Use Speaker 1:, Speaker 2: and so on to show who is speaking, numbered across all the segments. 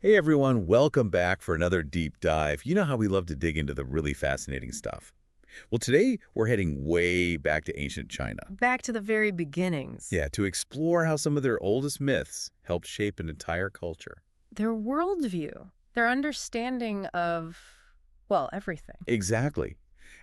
Speaker 1: Hey everyone, welcome back for another deep dive. You know how we love to dig into the really fascinating stuff. Well, today we're heading way back to ancient China.
Speaker 2: Back to the very beginnings.
Speaker 1: Yeah, to explore how some of their oldest myths helped shape an entire culture.
Speaker 2: Their worldview, their understanding of, well, everything.
Speaker 1: Exactly.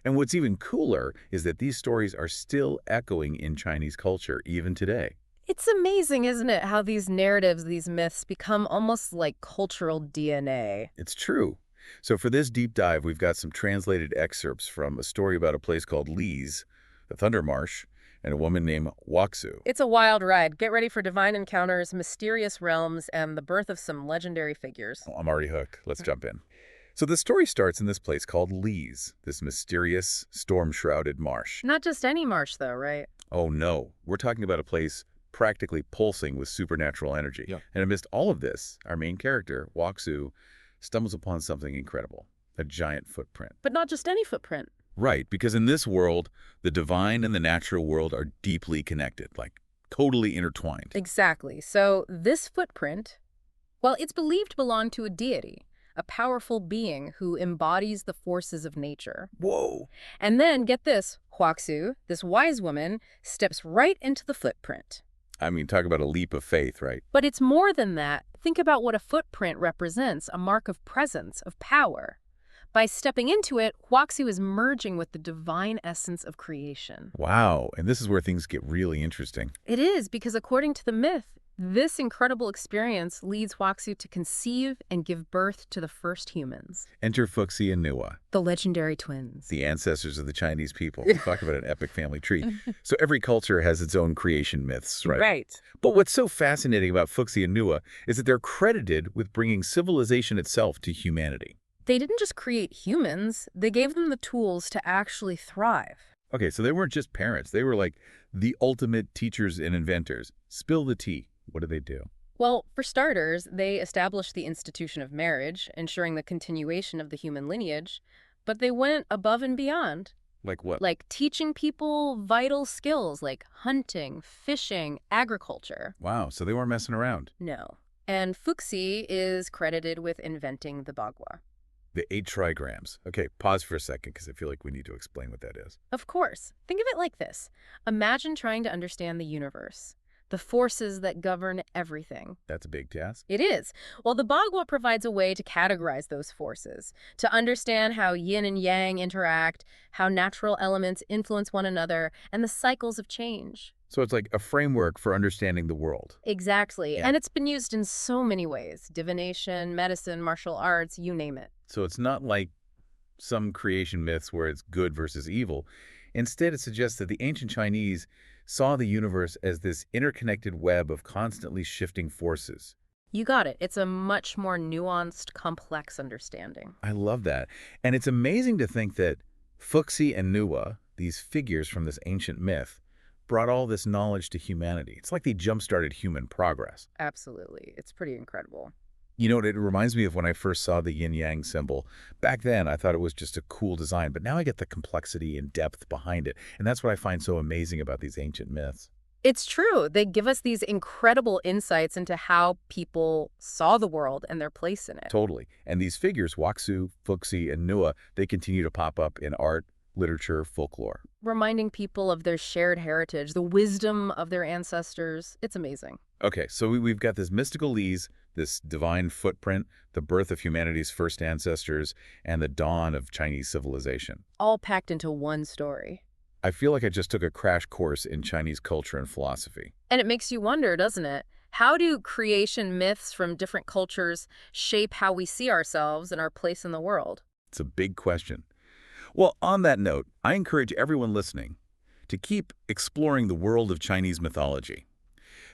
Speaker 1: And what's even cooler is that these stories are still echoing in Chinese culture even today.
Speaker 2: It's amazing, isn't it, how these narratives, these myths become almost like cultural DNA.
Speaker 1: It's true. So for this deep dive, we've got some translated excerpts from a story about a place called Leize, the Thunder Marsh, and a woman named Hua Xu.
Speaker 2: It's a wild ride. Get ready for divine encounters, mysterious realms, and the birth of some legendary figures.
Speaker 1: Oh, I'm already hooked. Let's jump in. So the story starts in this place called Leize, this mysterious, storm-shrouded marsh.
Speaker 2: Not just any marsh, though, right?
Speaker 1: Oh no, we're talking about a place practically pulsing with supernatural energy.
Speaker 3: Yeah.
Speaker 1: And amidst all of this, our main character, Waksu, stumbles upon something incredible, a giant footprint.
Speaker 2: But not just any footprint.
Speaker 1: Right, because in this world, the divine and the natural world are deeply connected, like totally intertwined.
Speaker 2: Exactly. So this footprint, well, it's believed to belong to a deity, a powerful being who embodies the forces of nature.
Speaker 1: Whoa!
Speaker 2: And then, get this, Hua Xu, this wise woman, steps right into the footprint.
Speaker 1: I mean, talk about a leap of faith, right?
Speaker 2: But it's more than that. Think about what a footprint represents, a mark of presence, of power. By stepping into it, Hua Xu is merging with the divine essence of creation.
Speaker 1: Wow, and this is where things get really interesting.
Speaker 2: It is, because according to the myth, this incredible experience leads Hua Xu to conceive and give birth to the first humans,
Speaker 1: Enter Fuxi and Nua,
Speaker 2: the legendary twins.
Speaker 1: the ancestors of the Chinese people. Talk about an epic family tree. So every culture has its own creation myths, right?
Speaker 2: Right.
Speaker 1: But what's so fascinating about Fuxi and Nua is that they're credited with bringing civilization itself to humanity.
Speaker 2: They didn't just create humans, they gave them the tools to actually thrive.
Speaker 1: Okay, so they weren't just parents. They were like the ultimate teachers and inventors. Spill the tea. What do they do?
Speaker 2: Well, for starters, they established the institution of marriage, ensuring the continuation of the human lineage, but they went above and beyond,
Speaker 1: Like what?
Speaker 2: like teaching people vital skills like hunting, fishing, agriculture.
Speaker 1: Wow, so they weren't messing around.
Speaker 2: No. And Fuxi is credited with inventing the bagua.
Speaker 1: The 8 trigrams. Okay, pause for a second because I feel like we need to explain what that is.
Speaker 2: Of course. Think of it like this. Imagine trying to understand the universe, the forces that govern everything.
Speaker 1: That's a big task.
Speaker 2: It is. Well, the Bagua provides a way to categorize those forces, to understand how yin and yang interact, how natural elements influence one another, and the cycles of change.
Speaker 1: So it's like a framework for understanding the world.
Speaker 2: Exactly.
Speaker 1: Yeah.
Speaker 2: And it's been used in so many ways. Divination, medicine, martial arts, you name it.
Speaker 1: So it's not like some creation myths where it's good versus evil. Instead, it suggests that the ancient Chinese saw the universe as this interconnected web of constantly shifting forces.
Speaker 2: You got it. It's a much more nuanced, complex understanding.
Speaker 1: I love that. And it's amazing to think that Fuxi and Nua, these figures from this ancient myth, brought all this knowledge to humanity. It's like they jump-started human progress.
Speaker 2: Absolutely. It's pretty incredible.
Speaker 1: You know, it reminds me of when I first saw the yin-yang symbol. Back then, I thought it was just a cool design, but now I get the complexity and depth behind it. And that's what I find so amazing about these ancient myths.
Speaker 2: It's true. They give us these incredible insights into how people saw the world and their place in it.
Speaker 1: Totally. And these figures, Waksu, Fuxi, and Nua, they continue to pop up in art, literature, folklore.
Speaker 2: Reminding people of their shared heritage, the wisdom of their ancestors. It's amazing.
Speaker 1: Okay, so we've got this mystical Leize, this divine footprint, the birth of humanity's first ancestors, and the dawn of Chinese civilization.
Speaker 2: All packed into one story.
Speaker 1: I feel like I just took a crash course in Chinese culture and philosophy.
Speaker 2: And it makes you wonder, doesn't it? How do creation myths from different cultures shape how we see ourselves and our place in the world?
Speaker 1: It's a big question. Well, on that note, I encourage everyone listening to keep exploring the world of Chinese mythology.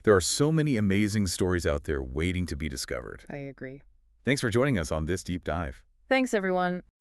Speaker 1: There are so many amazing stories out there waiting to be discovered.
Speaker 2: I agree.
Speaker 1: Thanks for joining us on this deep dive.
Speaker 2: Thanks, everyone.